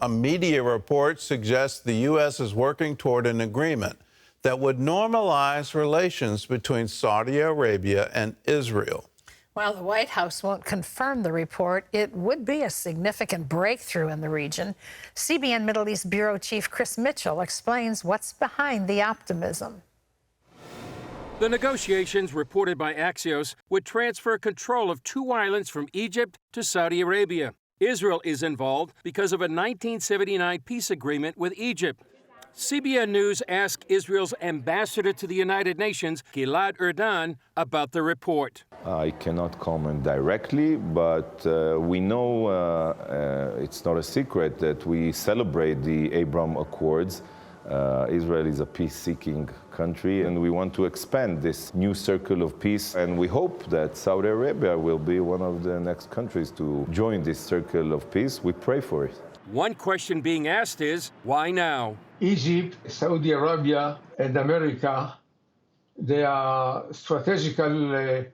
a media report suggests the U.S. is working toward an agreement that would normalize relations between Saudi Arabia and Israel. While the White House won't confirm the report, it would be a significant breakthrough in the region. CBN Middle East Bureau Chief Chris Mitchell explains what's behind the optimism. The negotiations, reported by Axios, would transfer control of 2 islands from Egypt to Saudi Arabia. Israel is involved because of a 1979 peace agreement with Egypt. CBN News asked Israel's ambassador to the United Nations, Gilad Erdan, about the report. I cannot comment directly, but we know it's not a secret that we celebrate the Abraham Accords. Israel is a peace-seeking country, and we want to expand this new circle of peace. And we hope that Saudi Arabia will be one of the next countries to join this circle of peace. We pray for it. One question being asked is, why now? Egypt, Saudi Arabia, and America, they are strategical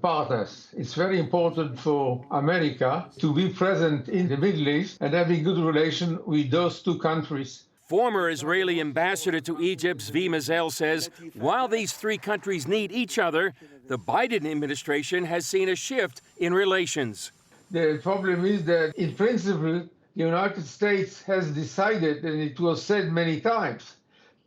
partners. It's very important for America to be present in the Middle East and having good relations with those 2 countries. Former Israeli ambassador to Egypt, Zvi Mazel, says while these 3 countries need each other, the Biden administration has seen a shift in relations. The problem is that, in principle, the United States has decided, and it was said many times,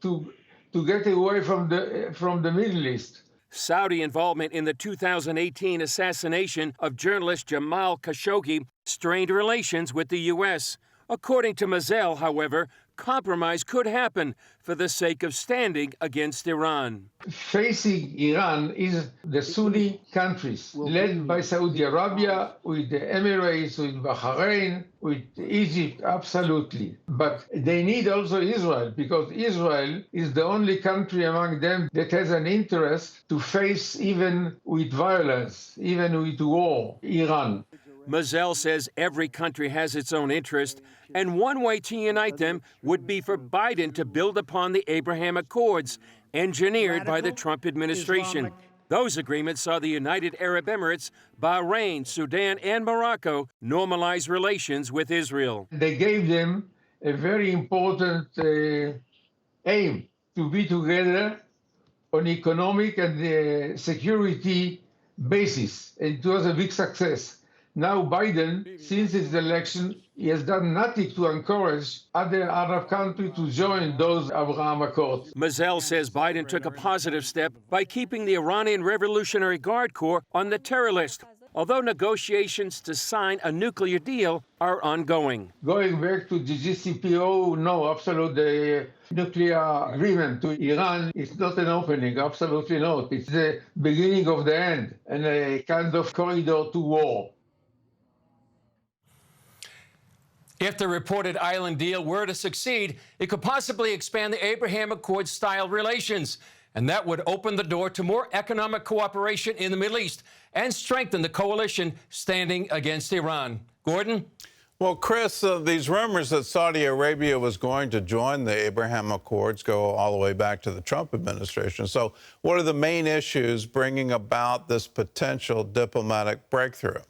to get away from the Middle East. Saudi involvement in the 2018 assassination of journalist Jamal Khashoggi strained relations with the U.S. According to Mazel, however, compromise could happen for the sake of standing against Iran. Facing Iran is the Sunni countries, led by Saudi Arabia, with the Emirates, with Bahrain, with Egypt, absolutely. But they need also Israel, because Israel is the only country among them that has an interest to face, even with violence, even with war, Iran. Mazel says every country has its own interest, and one way to unite them would be for Biden to build upon the Abraham Accords, engineered by the Trump administration. Those agreements saw the United Arab Emirates, Bahrain, Sudan, and Morocco normalize relations with Israel. They gave them a very important aim to be together on economic and security basis. It was a big success. Now Biden, since his election, he has done nothing to encourage other Arab countries to join those Abraham Accords. Mazel says Biden took a positive step by keeping the Iranian Revolutionary Guard Corps on the terror list, although negotiations to sign a nuclear deal are ongoing. Going back to the JCPO, no, absolutely. The nuclear agreement to Iran is not an opening, absolutely not. It's the beginning of the end and a kind of corridor to war. If the reported island deal were to succeed, it could possibly expand the Abraham Accords-style relations, and that would open the door to more economic cooperation in the Middle East and strengthen the coalition standing against Iran. Gordon? Well, Chris, these rumors that Saudi Arabia was going to join the Abraham Accords go all the way back to the Trump administration. So what are the main issues bringing about this potential diplomatic breakthrough?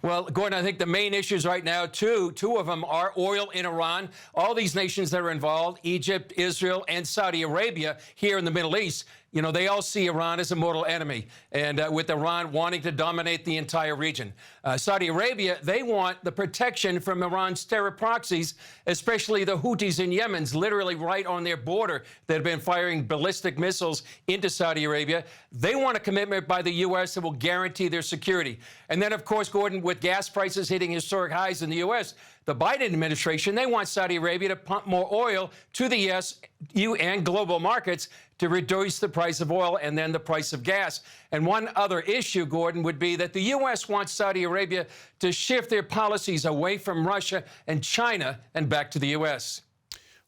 Well, Gordon, I think the main issues right now, two of them are oil in Iran. All these nations that are involved, Egypt, Israel, and Saudi Arabia here in the Middle East, you know, they all see Iran as a mortal enemy, and with Iran wanting to dominate the entire region. Saudi Arabia, they want the protection from Iran's terror proxies, especially the Houthis in Yemen, literally right on their border, that have been firing ballistic missiles into Saudi Arabia. They want a commitment by the U.S. that will guarantee their security. And then, of course, Gordon, with gas prices hitting historic highs in the U.S., the Biden administration, they want Saudi Arabia to pump more oil to the U.S. and global markets to reduce the price of oil and then the price of gas. And one other issue, Gordon, would be that the U.S. wants Saudi Arabia to shift their policies away from Russia and China and back to the U.S.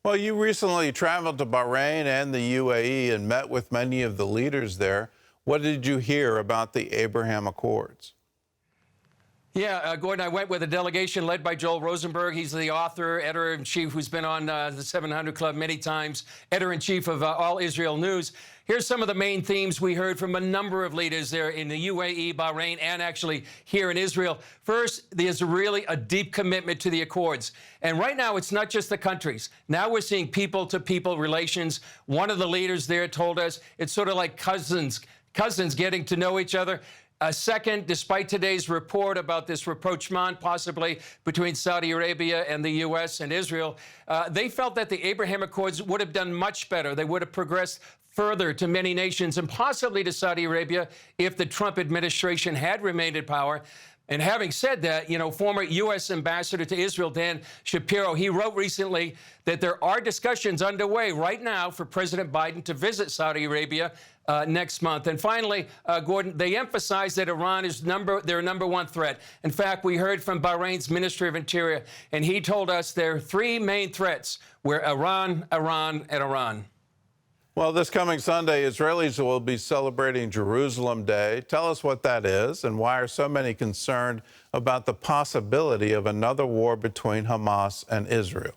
Well, you recently traveled to Bahrain and the UAE and met with many of the leaders there. What did you hear about the Abraham Accords? Yeah, Gordon, I went with a delegation led by Joel Rosenberg. He's the author, editor-in-chief, who's been on the 700 Club many times, editor-in-chief of All Israel News. Here's some of the main themes we heard from a number of leaders there in the UAE, Bahrain, and actually here in Israel. First, there's really a deep commitment to the Accords. And right now, it's not just the countries. Now we're seeing people-to-people relations. One of the leaders there told us it's sort of like cousins getting to know each other. Second, despite today's report about this rapprochement possibly between Saudi Arabia and the U.S. and Israel, they felt that the Abraham Accords would have done much better. They would have progressed further to many nations and possibly to Saudi Arabia if the Trump administration had remained in power. And having said that, former U.S. Ambassador to Israel, Dan Shapiro, he wrote recently that there are discussions underway right now for President Biden to visit Saudi Arabia next month. And finally, Gordon, they emphasized that Iran is their number one threat. In fact, we heard from Bahrain's Ministry of Interior, and he told us there are three main threats: were Iran, Iran, and Iran. Well, this coming Sunday, Israelis will be celebrating Jerusalem Day. Tell us what that is and why are so many concerned about the possibility of another war between Hamas and Israel?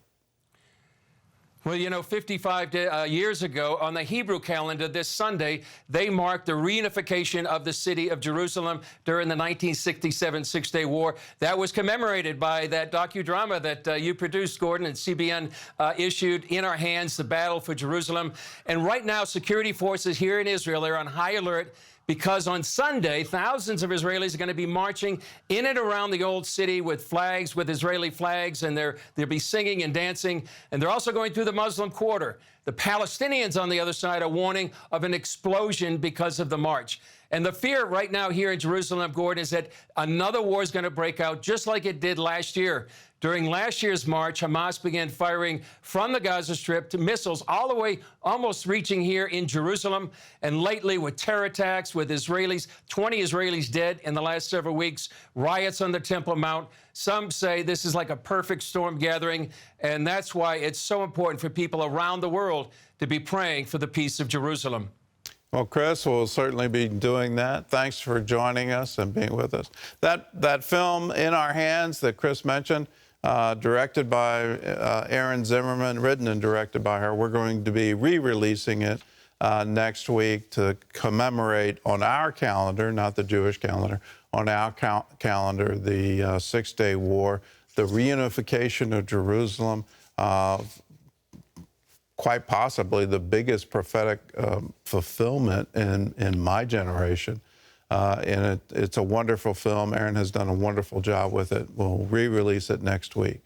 Well, 55 years ago, on the Hebrew calendar, this Sunday, they marked the reunification of the city of Jerusalem during the 1967 Six-Day War. That was commemorated by that docudrama that you produced, Gordon, and CBN issued, In Our Hands, The Battle for Jerusalem. And right now, security forces here in Israel are on high alert because on Sunday, thousands of Israelis are going to be marching in and around the old city with flags, with Israeli flags, and they'll be singing and dancing. And they're also going through the Muslim quarter. The Palestinians on the other side are warning of an explosion because of the march. And the fear right now here in Jerusalem, Gordon, is that another war is going to break out just like it did last year. During last year's march, Hamas began firing from the Gaza Strip to missiles all the way, almost reaching here in Jerusalem. And lately, with terror attacks, with 20 Israelis dead in the last several weeks, riots on the Temple Mount. Some say this is like a perfect storm gathering, and that's why it's so important for people around the world to be praying for the peace of Jerusalem. Well, Chris, we'll certainly be doing that. Thanks for joining us and being with us. That film, In Our Hands, that Chris mentioned, directed by Erin Zimmerman, written and directed by her. We're going to be re-releasing it next week to commemorate on our calendar, not the Jewish calendar, on our calendar, the Six-Day War, the reunification of Jerusalem, quite possibly the biggest prophetic fulfillment in my generation. And it's a wonderful film. Erin has done a wonderful job with it. We'll re-release it next week.